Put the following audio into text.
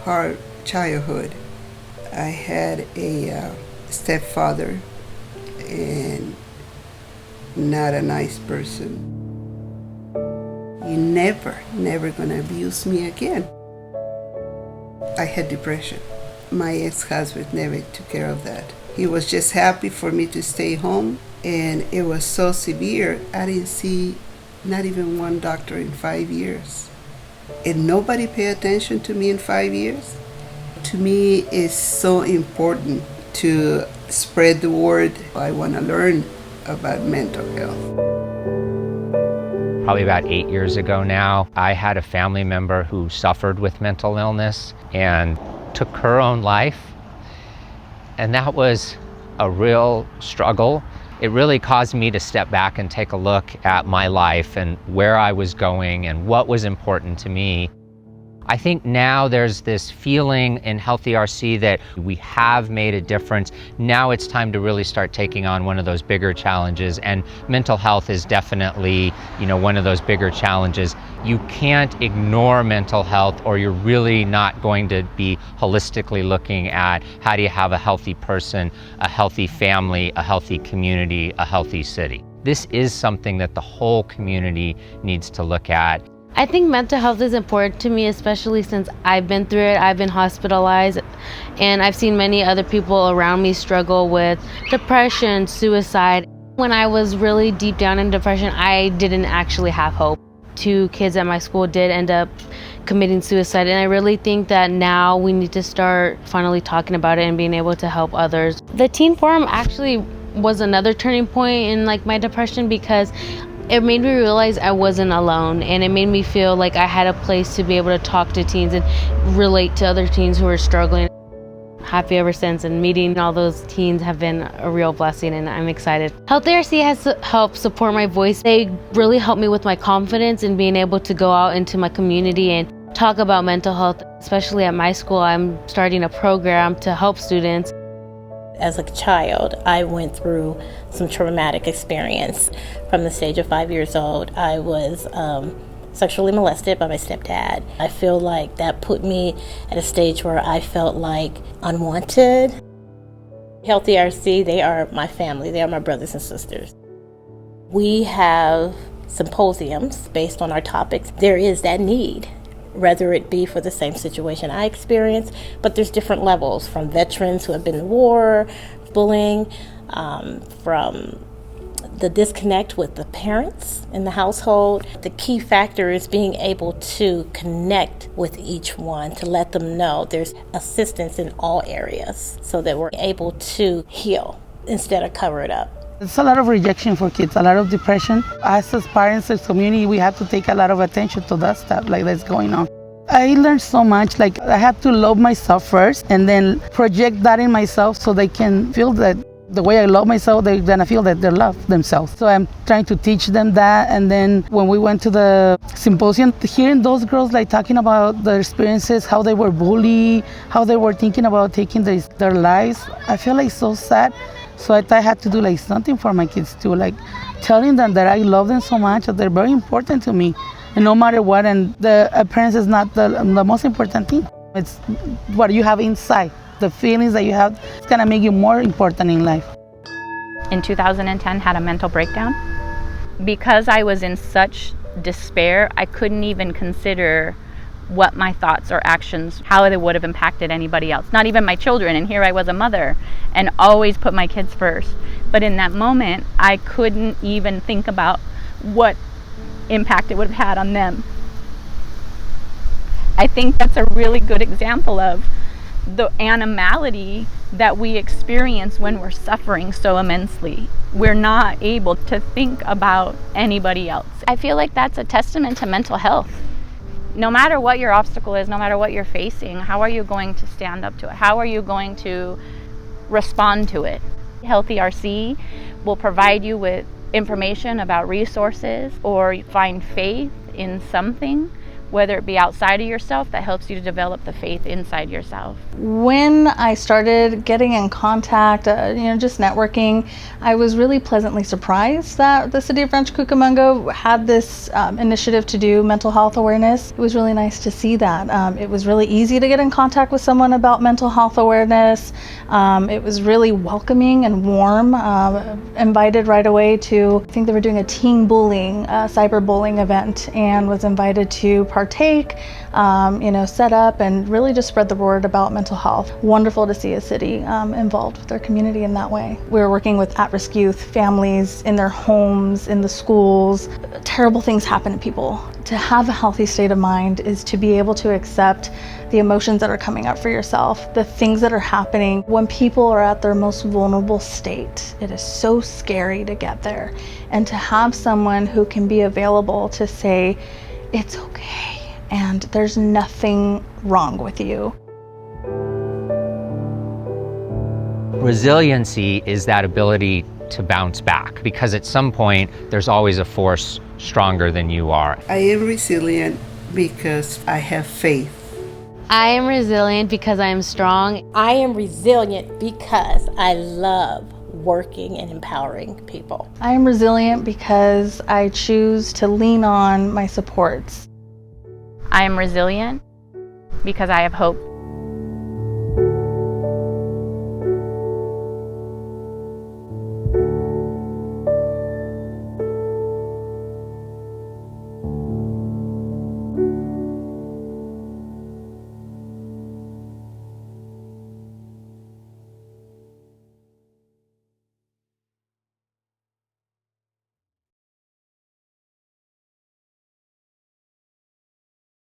hard childhood. I had a stepfather and not a nice person. You're never gonna abuse me again. I had depression. My ex-husband never took care of that. He was just happy for me to stay home, and it was so severe, I didn't see not even one doctor in 5 years. And nobody paid attention to me in 5 years. To me, it's so important to spread the word. I want to learn about mental health. Probably about 8 years ago now, I had a family member who suffered with mental illness and took her own life. And that was a real struggle. It really caused me to step back and take a look at my life and where I was going and what was important to me. I think now there's this feeling in Healthy RC that we have made a difference. Now it's time to really start taking on one of those bigger challenges, and mental health is definitely, one of those bigger challenges. You can't ignore mental health, or you're really not going to be holistically looking at how do you have a healthy person, a healthy family, a healthy community, a healthy city. This is something that the whole community needs to look at. I think mental health is important to me, especially since I've been through it. I've been hospitalized, and I've seen many other people around me struggle with depression, suicide. When I was really deep down in depression, I didn't actually have hope. 2 kids at my school did end up committing suicide, and I really think that now we need to start finally talking about it and being able to help others. The Teen Forum actually was another turning point in my depression, because it made me realize I wasn't alone, and it made me feel like I had a place to be able to talk to teens and relate to other teens who are struggling. Happy ever since, and meeting all those teens have been a real blessing, and I'm excited. Healthy RC has helped support my voice. They really helped me with my confidence in being able to go out into my community and talk about mental health. Especially at my school, I'm starting a program to help students. As a child, I went through some traumatic experience. From the stage of 5 years old, I was sexually molested by my stepdad. I feel like that put me at a stage where I felt like unwanted. Healthy RC, they are my family. They are my brothers and sisters. We have symposiums based on our topics. There is that need, whether it be for the same situation I experienced, but there's different levels, from veterans who have been in war, bullying, from the disconnect with the parents in the household. The key factor is being able to connect with each one, to let them know there's assistance in all areas so that we're able to heal instead of cover it up. There's a lot of rejection for kids, a lot of depression. As parents, as community, we have to take a lot of attention to that stuff that's going on. I learned so much, I have to love myself first and then project that in myself so they can feel that the way I love myself, they're gonna feel that they love themselves. So I'm trying to teach them that. And then when we went to the symposium, hearing those girls talking about their experiences, how they were bullied, how they were thinking about taking their lives, I feel so sad. So I thought I had to do something for my kids too, telling them that I love them so much, that they're very important to me, and no matter what. And the appearance is not the most important thing. It's what you have inside, the feelings that you have. It's gonna make you more important in life. In 2010, had a mental breakdown. Because I was in such despair, I couldn't even consider what my thoughts or actions, how they would have impacted anybody else, not even my children. And here I was a mother and always put my kids first. But in that moment, I couldn't even think about what impact it would have had on them. I think that's a really good example of the animality that we experience when we're suffering so immensely. We're not able to think about anybody else. I feel like that's a testament to mental health. No matter what your obstacle is, no matter what you're facing, how are you going to stand up to it? How are you going to respond to it? Healthy RC will provide you with information about resources, or find faith in something, whether it be outside of yourself, that helps you to develop the faith inside yourself. When I started getting in contact, just networking, I was really pleasantly surprised that the city of Rancho Cucamonga had this initiative to do mental health awareness. It was really nice to see that. It was really easy to get in contact with someone about mental health awareness. It was really welcoming and warm. Invited right away to, I think they were doing a teen bullying, cyberbullying event, and was invited to partake, set up and really just spread the word about mental health. Wonderful to see a city involved with their community in that way. We're working with at-risk youth, families in their homes, in the schools. Terrible things happen to people. To have a healthy state of mind is to be able to accept the emotions that are coming up for yourself, the things that are happening. When people are at their most vulnerable state, it is so scary to get there. And to have someone who can be available to say, it's okay, and there's nothing wrong with you. Resiliency is that ability to bounce back, because at some point there's always a force stronger than you are. I am resilient because I have faith. I am resilient because I am strong. I am resilient because I love working and empowering people. I am resilient because I choose to lean on my supports. I am resilient because I have hope.